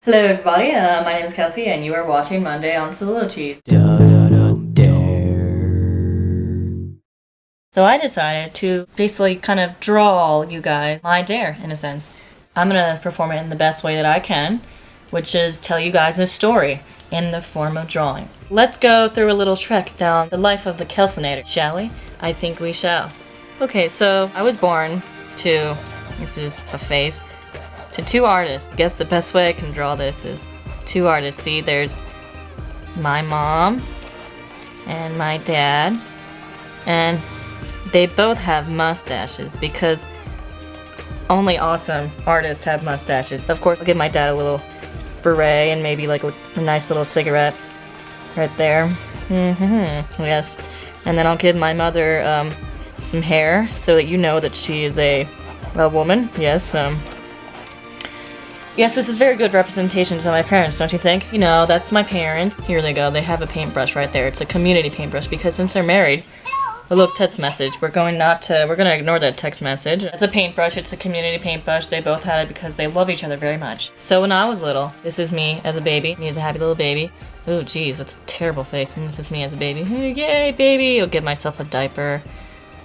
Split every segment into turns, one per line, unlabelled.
Hello everybody, my name is Kelsey and you are watching Monday on Solilocheese. So I decided to basically kind of draw you guys my dare, in a sense. I'm gonna perform it in the best way that I can, which is tell you guys a story in the form of drawing. Let's go through a little trek down the life of the Kelsinator, shall we? I think we shall. Okay, so I was born to, this is a face, to two artists. I guess the best way I can draw this is two artists. See, there's my mom and my dad, and they both have mustaches because only awesome artists have mustaches. Of course, I'll give my dad a little beret and maybe like a nice little cigarette right there. Yes. And then I'll give my mother some hair so that you know that she is a woman. Yes. Yes, this is very good representation to my parents, don't you think? You know, that's my parents. Here they go. They have a paintbrush right there. It's a community paintbrush because since they're married, a little text message. We're gonna ignore that text message. It's a paintbrush. It's a community paintbrush. They both had it because they love each other very much. So when I was little, this is me as a baby. Me as a happy little baby. Ooh, geez, that's a terrible face. And this is me as a baby. Yay, baby! I'll give myself a diaper.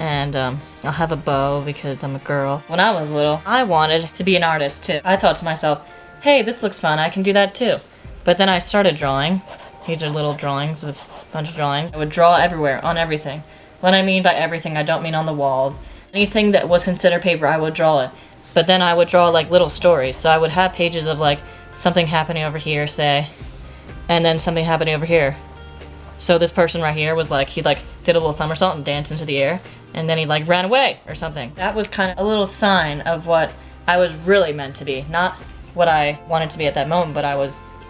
And I'll have a bow because I'm a girl. When I was little, I wanted to be an artist too. I thought to myself, hey, this looks fun, I can do that too. But then I started drawing. These are little drawings, a bunch of drawings. I would draw everywhere, on everything. What I mean by everything, I don't mean on the walls. Anything that was considered paper, I would draw it. But then I would draw like little stories. So I would have pages of like something happening over here, say, and then something happening over here. So this person right here was like, he like did a little somersault and danced into the air. And then he like ran away or something. That was kind of a little sign of what I was really meant to be. Not what I wanted to be at that moment, but I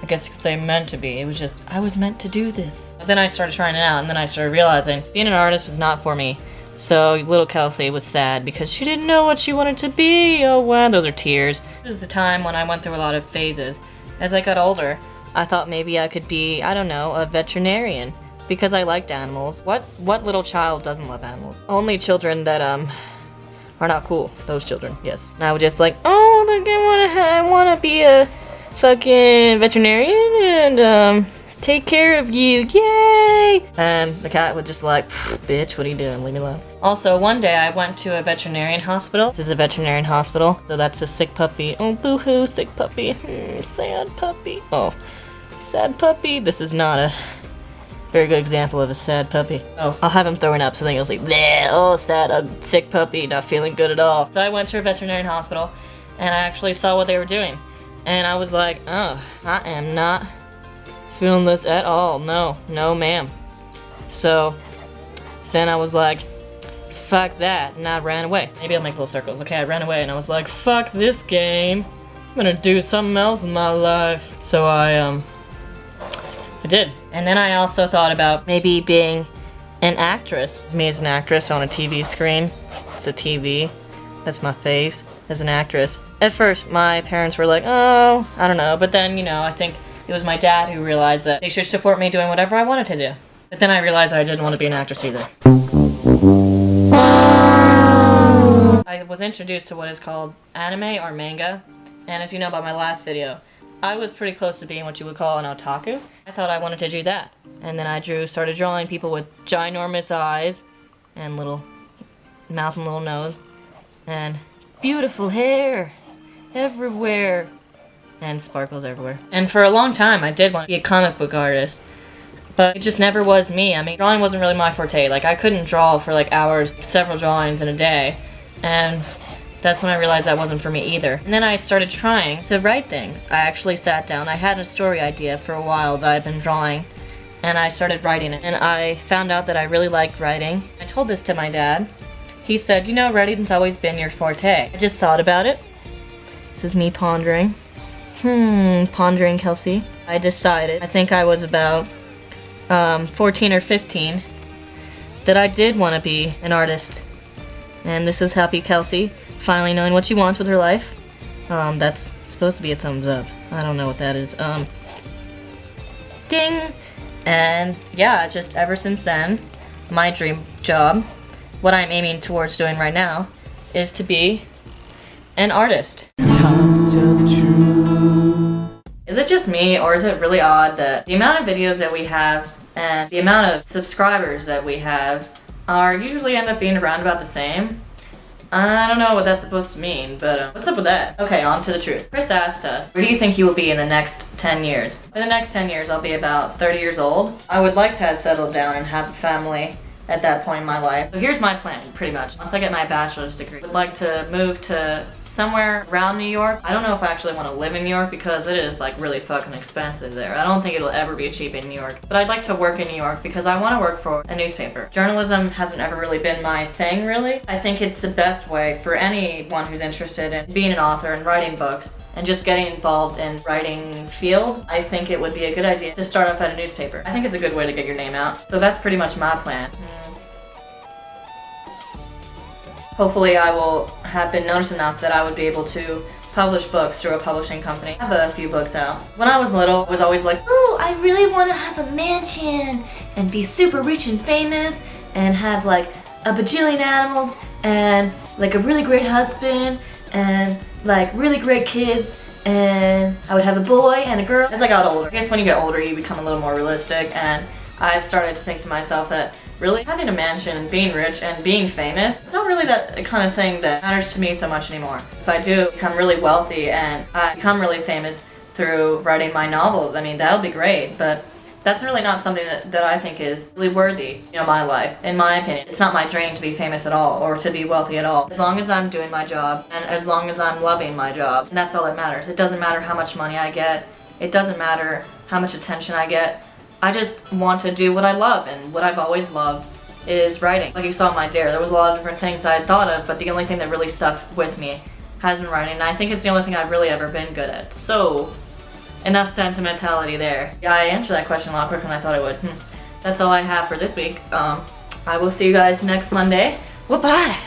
guess you could say meant to be. It was just, I was meant to do this. But then I started trying it out and then I started realizing being an artist was not for me. So little Kelsey was sad because she didn't know what she wanted to be. Oh wow, those are tears. This is the time when I went through a lot of phases. As I got older, I thought maybe I could be, I don't know, a veterinarian. Because I liked animals. What little child doesn't love animals? Only children that are not cool. Those children, yes. And I was just like, oh, look, I wanna be a fucking veterinarian and take care of you, yay! And the cat would just like, bitch, what are you doing? Leave me alone. Also, one day I went to a veterinarian hospital. This is a veterinarian hospital, so that's a sick puppy. Oh, boo-hoo, sick puppy. Sad puppy. Oh, sad puppy. This is not a very good example of a sad puppy. Oh, I'll have him throwing up, so then he'll say, bleh, oh, sad, sick puppy, not feeling good at all. So I went to a veterinarian hospital, and I actually saw what they were doing. And I was like, oh, I am not feeling this at all. No, no ma'am. So then I was like, fuck that, and I ran away. Maybe I'll make little circles. Okay, I ran away, and I was like, fuck this game. I'm gonna do something else in my life. So I did. And then I also thought about maybe being an actress. Me as an actress on a TV screen. It's a TV. That's my face as an actress. At first, my parents were like, oh, I don't know. But then, you know, I think it was my dad who realized that they should support me doing whatever I wanted to do. But then I realized I didn't want to be an actress either. I was introduced to what is called anime or manga. And as you know by my last video, I was pretty close to being what you would call an otaku. I thought I wanted to do that. And then I started drawing people with ginormous eyes and little mouth and little nose and beautiful hair everywhere and sparkles everywhere. And for a long time I did want to be a comic book artist, but it just never was me. I mean, drawing wasn't really my forte. Like, I couldn't draw for like hours, several drawings in a day, and that's when I realized that wasn't for me either. And then I started trying to write things. I actually sat down. I had a story idea for a while that I've been drawing, and I started writing it. And I found out that I really liked writing. I told this to my dad. He said, you know, writing's always been your forte. I just thought about it. This is me pondering. Pondering, Kelsey. I decided, I think I was about 14 or 15, that I did want to be an artist. And this is Happy Kelsey, finally knowing what she wants with her life. That's supposed to be a thumbs up. I don't know what that is. Ding! And yeah, just ever since then, my dream job, what I'm aiming towards doing right now, is to be an artist.
It's time to tell the truth.
Is it just me, or is it really odd that the amount of videos that we have and the amount of subscribers that we have are usually end up being around about the same? I don't know what that's supposed to mean, but what's up with that? Okay, on to the truth. Chris asked us, where do you think you will be in the next 10 years? In the next 10 years, I'll be about 30 years old. I would like to have settled down and have a family at that point in my life. So here's my plan, pretty much. Once I get my bachelor's degree, I would like to move to somewhere around New York. I don't know if I actually want to live in New York because it is like really fucking expensive there. I don't think it'll ever be cheap in New York. But I'd like to work in New York because I want to work for a newspaper. Journalism hasn't ever really been my thing, really. I think it's the best way for anyone who's interested in being an author and writing books and just getting involved in writing field. I think it would be a good idea to start off at a newspaper. I think it's a good way to get your name out. So that's pretty much my plan. Hopefully I will have been noticed enough that I would be able to publish books through a publishing company. I have a few books out. When I was little, I was always like, oh, I really want to have a mansion and be super rich and famous and have like a bajillion animals and like a really great husband and like really great kids, and I would have a boy and a girl. As I got older, I guess when you get older you become a little more realistic, and I've started to think to myself that really having a mansion and being rich and being famous, it's not really that kind of thing that matters to me so much anymore. If I do become really wealthy and I become really famous through writing my novels, I mean, that'll be great, but that's really not something that I think is really worthy, my life, in my opinion. It's not my dream to be famous at all or to be wealthy at all. As long as I'm doing my job and as long as I'm loving my job, and that's all that matters. It doesn't matter how much money I get. It doesn't matter how much attention I get. I just want to do what I love, and what I've always loved is writing. Like you saw in my dare, there was a lot of different things that I thought of, but the only thing that really stuck with me has been writing, and I think it's the only thing I've really ever been good at. So, enough sentimentality there. Yeah, I answered that question a lot quicker than I thought I would. That's all I have for this week. I will see you guys next Monday. Well, bye!